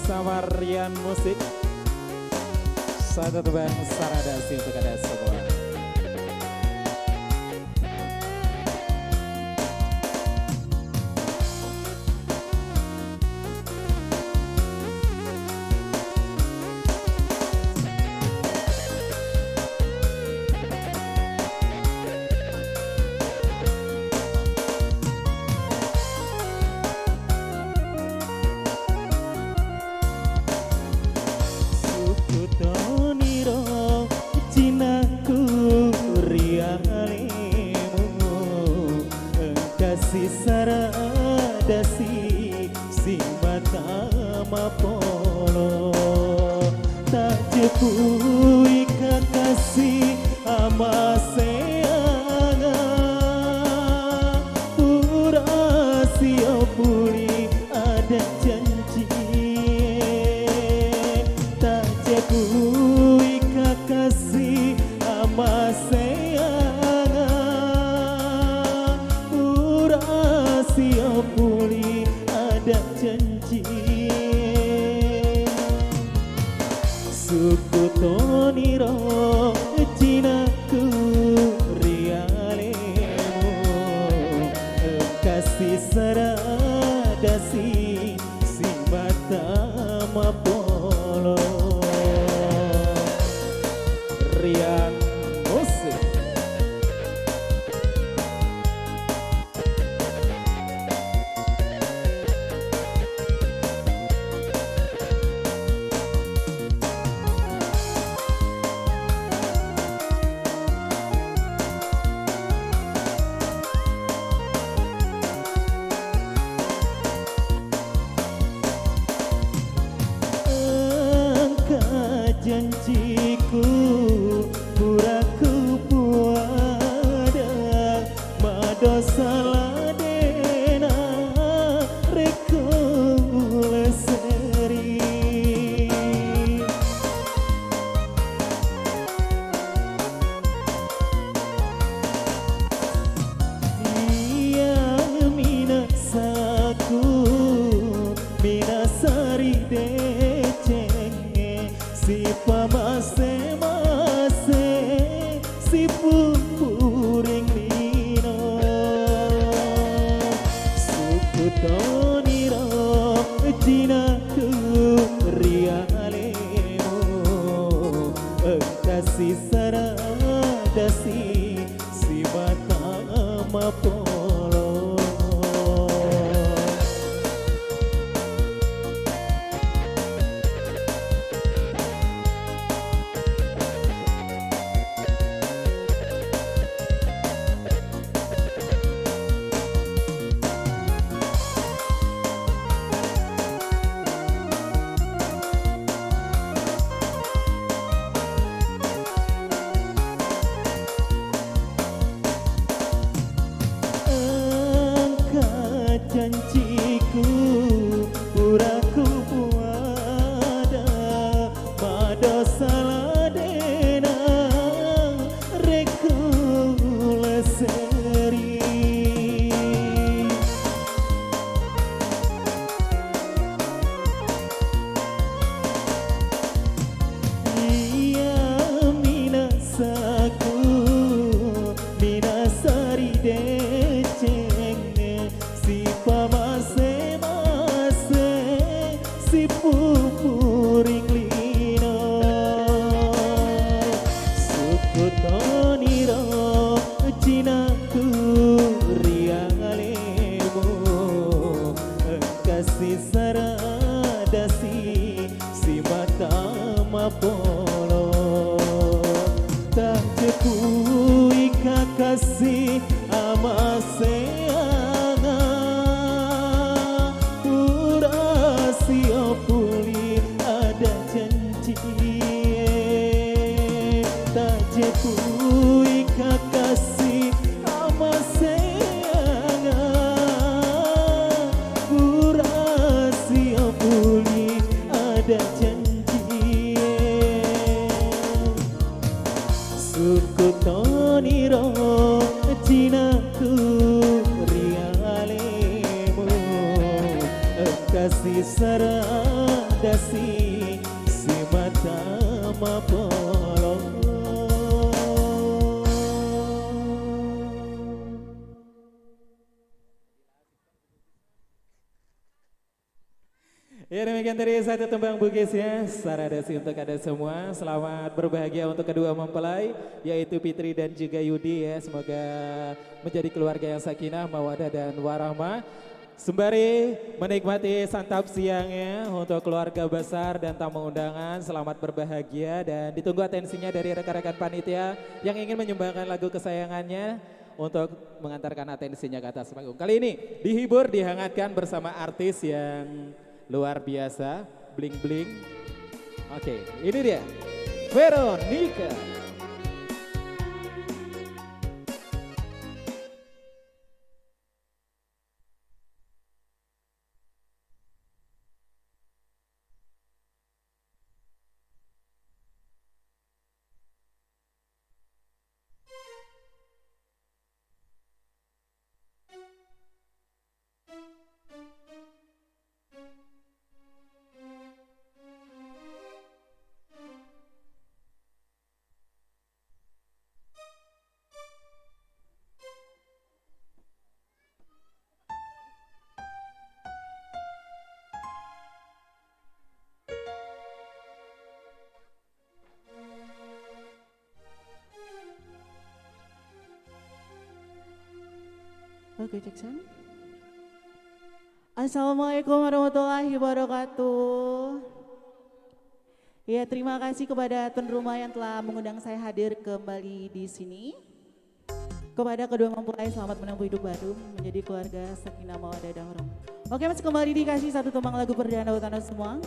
bersama Rian Musik. Satu bang Saradasi untuk ada semua. Saradasi si mata mapolo tak jepui kakasi ama seanga pura sio puli ada janji tak jepui kakasi ama seanga siap pulih ada janji suku toniro cinaku rialemu kasih saradasi si mata mapolo Rian Musik. Janjiku puraku puada madosa ladena reko leseri yang minasaku minasari decenge si pamase-mase si pupuring lino suku toniro jinaku rialemu kasih saradasi si mata mapolo janjiku puraku puada madosa ladena reko leseri iya minasaku minasari decenge si pamase-mase si pupuring lino suku toniro cinaku rialemu kasih saradasi si mata mapolo tak jepui kakasi ama seanga pura sio pulih ada janji tak jepui kakasi ama seanga pura sio pulih ada janji suku toniro cinaku rialemu kasih saradasi Ya demikian tadi satu tembang bugis-nya. Saradasi untuk Anda semua. Selamat berbahagia untuk kedua mempelai yaitu Fitri dan juga Yudi ya. Semoga menjadi keluarga yang sakinah, mawadah dan warahmah. Sembari menikmati santap siangnya untuk keluarga besar dan tamu undangan, selamat berbahagia dan ditunggu atensinya dari rekan-rekan panitia yang ingin menyumbangkan lagu kesayangannya untuk mengantarkan atensinya ke atas panggung. Kali ini dihibur, dihangatkan bersama artis yang luar biasa, Bling Bling. Oke, ini dia Veronica. Oke, Jackson. Assalamualaikum warahmatullahi wabarakatuh. Ya, terima kasih kepada tuan rumah yang telah mengundang saya hadir kembali di sini. Kepada kedua mempelai, selamat menempuh hidup baru menjadi keluarga sakinah mawaddah dan warahmah. Oke, masih kembali dikasih satu tembang lagu perdana buat Anda semua.